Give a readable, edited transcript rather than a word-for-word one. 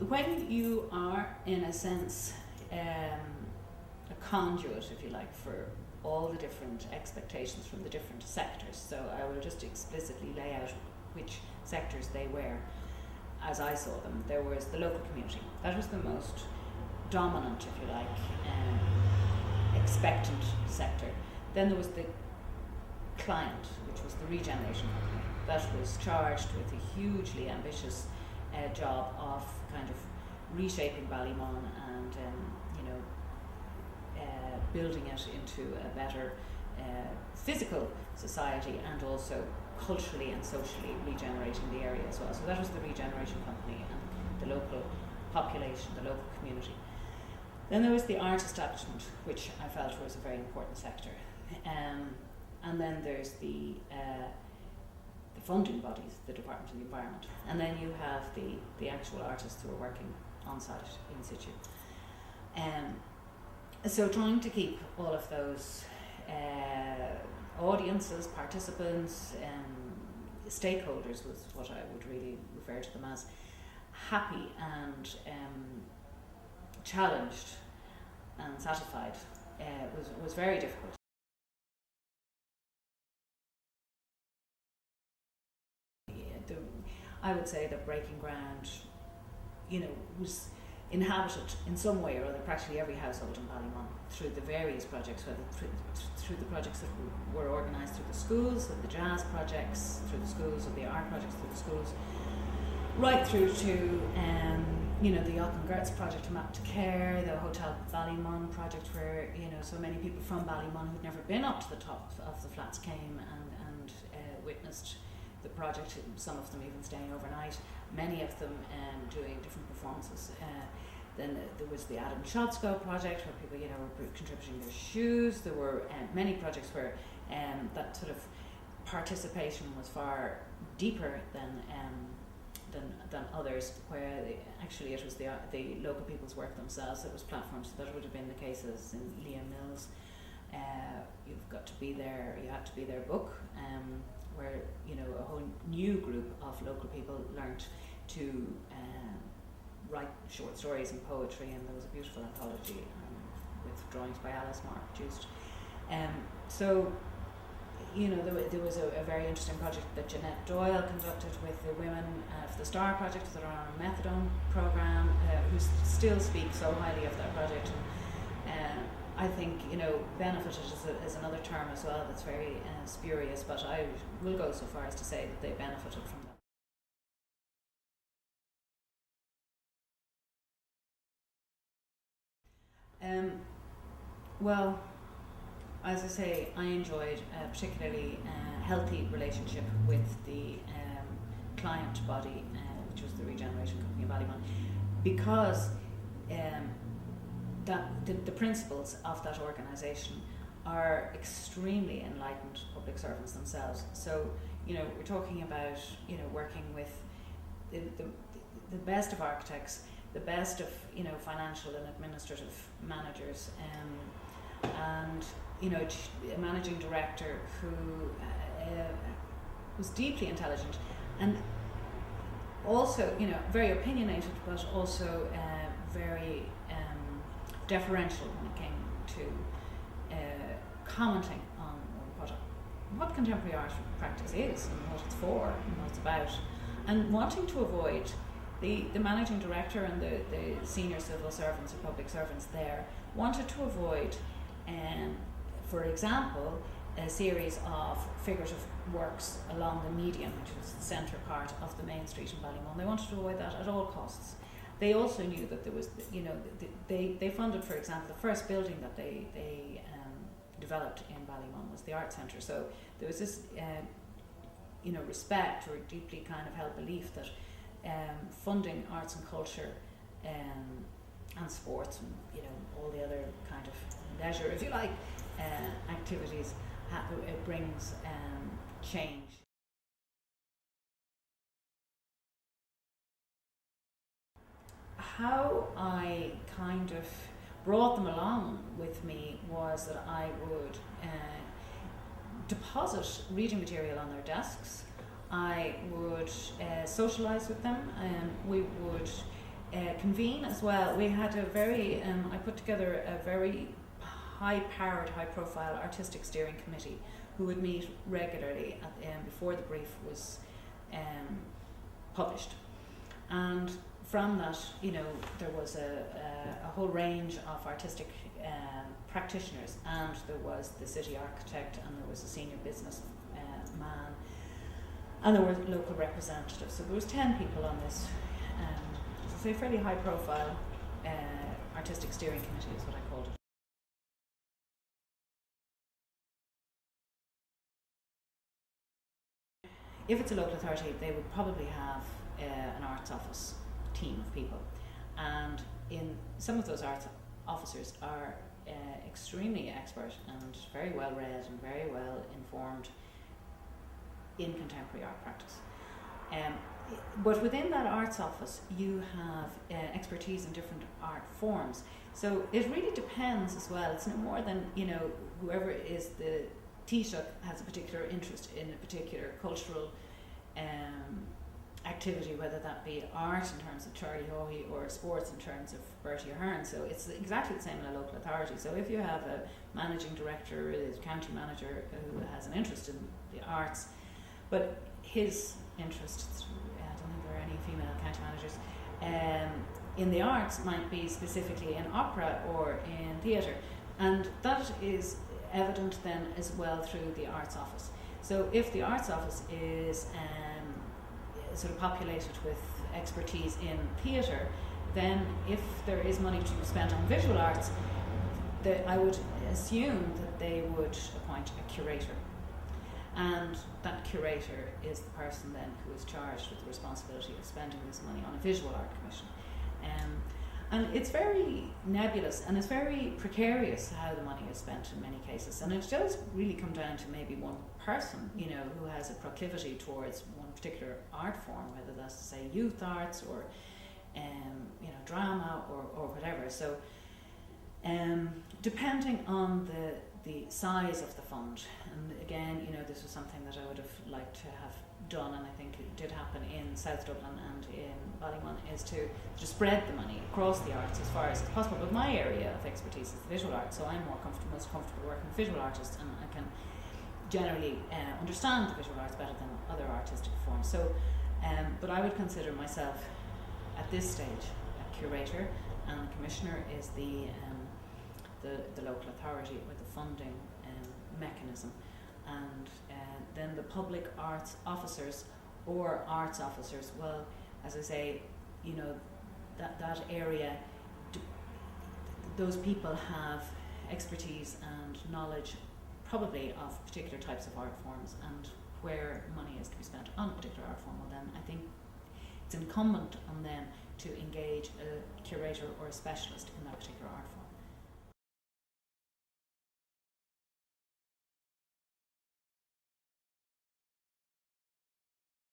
when you are, in a sense, a conduit, if you like, for all the different expectations from the different sectors. So I will just explicitly lay out which sectors they were as I saw them. There was the local community. That was the most dominant, if you like, expectant sector. Then there was the client, which was the regeneration company. That was charged with a hugely ambitious job of kind of reshaping Ballymun and building it into a better physical society, and also culturally and socially regenerating the area as well. So that was the regeneration company and the local population, the local community. Then there was the art establishment, which I felt was a very important sector. And then there's the funding bodies, the Department of the Environment. And then you have the actual artists who are working on site in situ. So trying to keep all of those audiences, participants, stakeholders was what I would really refer to them as, happy and challenged and satisfied was very difficult. I would say that Breaking Ground, was inhabited in some way or other, practically every household in Ballymun, through the various projects, whether through the projects that were organised through the schools, the jazz projects through the schools, or the art projects through the schools, right through to the Auckland Gertz project to Map to Care, the Hotel Ballymun project, where so many people from Ballymun who'd never been up to the top of the flats came and witnessed the project, some of them even staying overnight, many of them doing different performances. Then there was the Adam Schotzko project, where people were contributing their shoes. There were many projects where that sort of participation was far deeper than others, where actually it was the local people's work themselves that was platformed. So that would have been the cases in Liam Mills. You've got to be there, you had to be there book, where a whole new group of local people learnt to write short stories and poetry, and there was a beautiful anthology with drawings by Alice Marr produced. So there was a very interesting project that Jeanette Doyle conducted with the women of the STAR project that are on a methadone program, who still speak so highly of that project. I think benefited is another term as well that's very spurious, but I will go so far as to say that they benefited from that. Well, as I say, I enjoyed a particularly healthy relationship with the client body, which was the Regeneration Company of Ballymun, because the principles of that organisation are extremely enlightened public servants themselves. So we're talking about working with the best of architects, the best of financial and administrative managers, and a managing director who was deeply intelligent and also very opinionated, but also very deferential when it came to commenting on what contemporary art practice is and what it's for and what it's about, and wanting to avoid the managing director and the senior civil servants or public servants there wanted to avoid, for example, a series of figurative works along the median, which was the centre part of the main street in Ballymun. They wanted to avoid that at all costs. They also knew that there was, they funded, for example, the first building that they developed in Ballymun was the Art Centre. So there was this, respect or deeply kind of held belief that funding arts and culture and sports and all the other kind of leisure, if you like, activities, it brings change. How I kind of brought them along with me was that I would deposit reading material on their desks. I would socialise with them, and we would convene as well. We had a very, I put together a very high-powered, high-profile artistic steering committee who would meet regularly before the brief was published. And from that, there was a whole range of artistic practitioners, and there was the city architect, and there was a senior business man, and there were local representatives. So there was 10 people on this, as I say, fairly high profile artistic steering committee is what I called it. If it's a local authority, they would probably have an arts office team of people, and in some of those arts officers are extremely expert and very well read and very well informed in contemporary art practice. But within that arts office, you have expertise in different art forms. So it really depends as well. It's no more than, whoever is the Taoiseach has a particular interest in a particular cultural activity, whether that be art in terms of Charlie Haughey or sports in terms of Bertie Ahern. So it's exactly the same in a local authority. So if you have a managing director, a county manager who has an interest in the arts, but his interests, I don't think there are any female county managers, in the arts might be specifically in opera or in theatre, and that is evident then as well through the arts office. So if the arts office is sort of populated with expertise in theatre, then if there is money to be spent on visual arts, I would assume that they would appoint a curator. And that curator is the person then who is charged with the responsibility of spending this money on a visual art commission. And it's very nebulous and it's very precarious how the money is spent in many cases. And it does really come down to maybe one person, who has a proclivity towards one particular art form, whether that's to say youth arts or, drama or whatever. So, depending on the size of the fund, and again, this was something that I would have liked to have done, and I think it did happen in South Dublin and in Ballymun, is to spread the money across the arts as far as possible. But my area of expertise is the visual arts, so I'm most comfortable working with visual artists, and I can generally understand the visual arts better than other artistic forms. So, but I would consider myself at this stage a curator, and the commissioner is the local authority with the funding mechanism, and then the public arts officers or arts officers, well, as I say, that area, those people have expertise and knowledge probably of particular types of art forms, and where money is to be spent on a particular art form, well then I think it's incumbent on them to engage a curator or a specialist in that particular art form.